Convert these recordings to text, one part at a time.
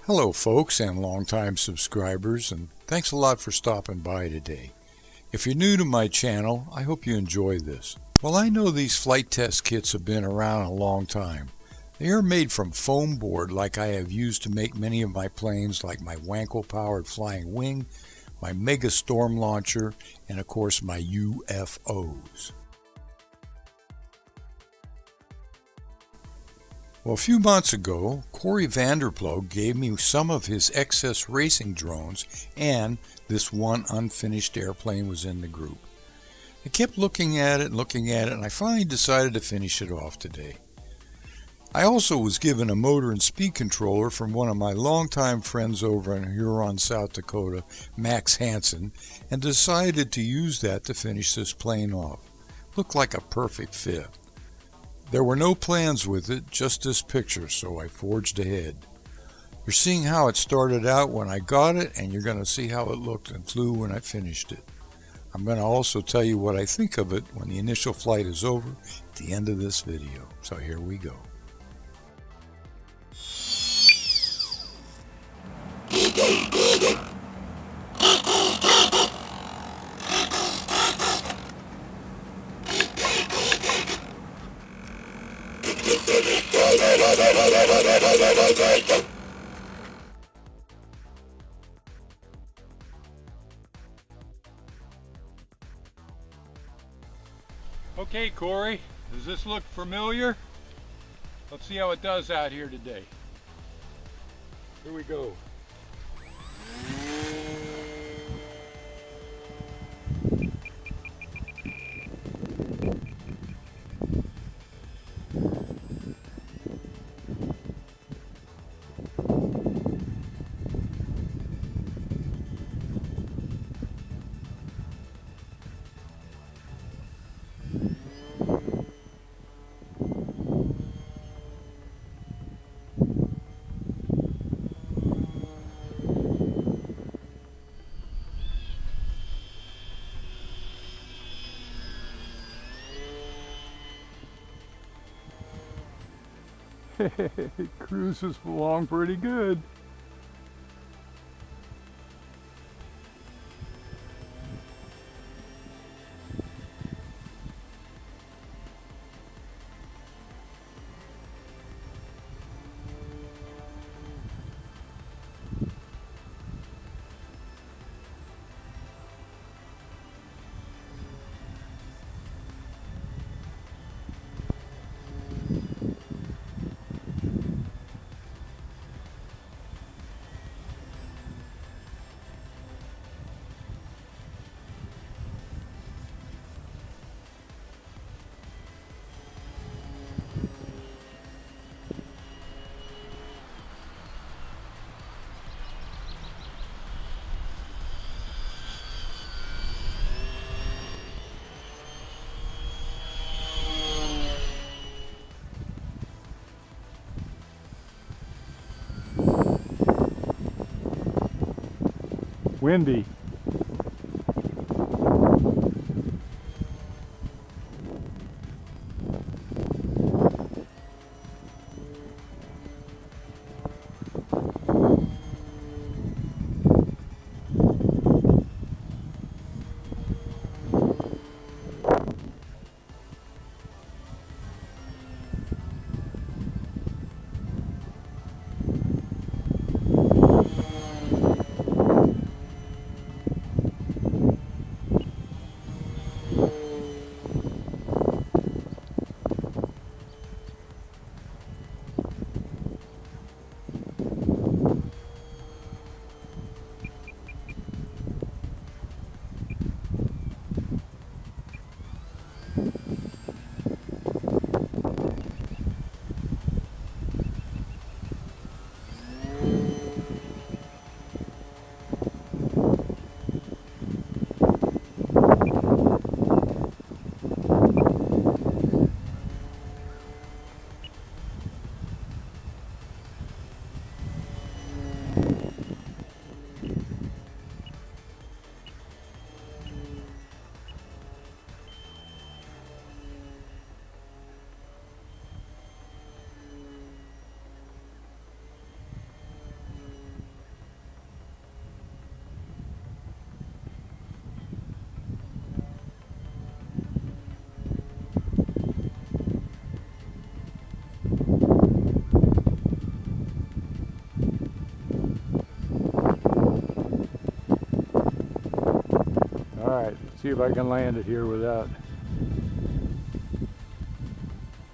Hello folks and longtime subscribers, and thanks a lot for stopping by today. If you're new to my channel, I hope you enjoy this. Well, I know these flight test kits have been around a long time. They are made from foam board like I have used to make many of my planes, like my Wankel powered flying wing, my Mega Storm launcher, and of course my UFOs. Well, a few months ago, Corey Vanderploeg gave me some of his excess racing drones, and this one unfinished airplane was in the group. I kept looking at it, and I finally decided to finish it off today. I also was given a motor and speed controller from one of my longtime friends over in Huron, South Dakota, Max Hansen, and decided to use that to finish this plane off. Looked like a perfect fit. There were no plans with it, just this picture, so I forged ahead. You're seeing how it started out when I got it, and you're going to see how it looked and flew when I finished it. I'm going to also tell you what I think of it when the initial flight is over at the end of this video. So here we go. Okay, Corey, does this look familiar? Let's see how it does out here today. Here we go. It cruises along pretty good. Windy. See if I can land it here without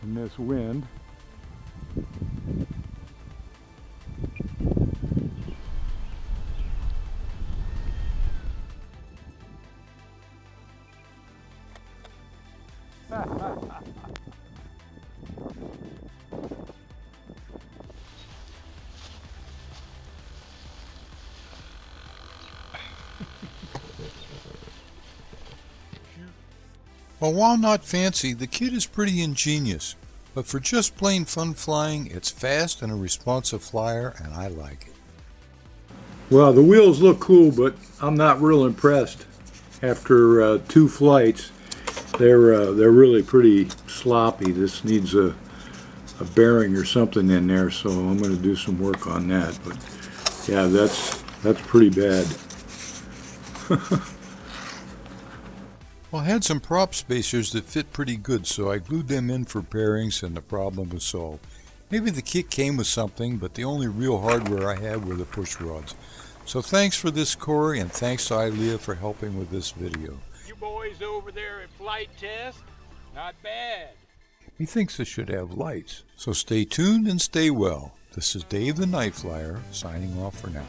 in this wind. Well, while not fancy, the kit is pretty ingenious, but for just plain fun flying, it's fast and a responsive flyer, and I like it. Well, the wheels look cool, but I'm not real impressed. After 2 flights, they're really pretty sloppy. This needs a bearing or something in there, so I'm going to do some work on that. But yeah, that's pretty bad. Well, I had some prop spacers that fit pretty good, so I glued them in for bearings and the problem was solved. Maybe the kit came with something, but the only real hardware I had were the push rods. So thanks for this, Corey, and thanks to Ilea for helping with this video. You boys over there at Flite-Test? Not bad. He thinks it should have lights. So stay tuned and stay well. This is Dave the NightFlyyer signing off for now.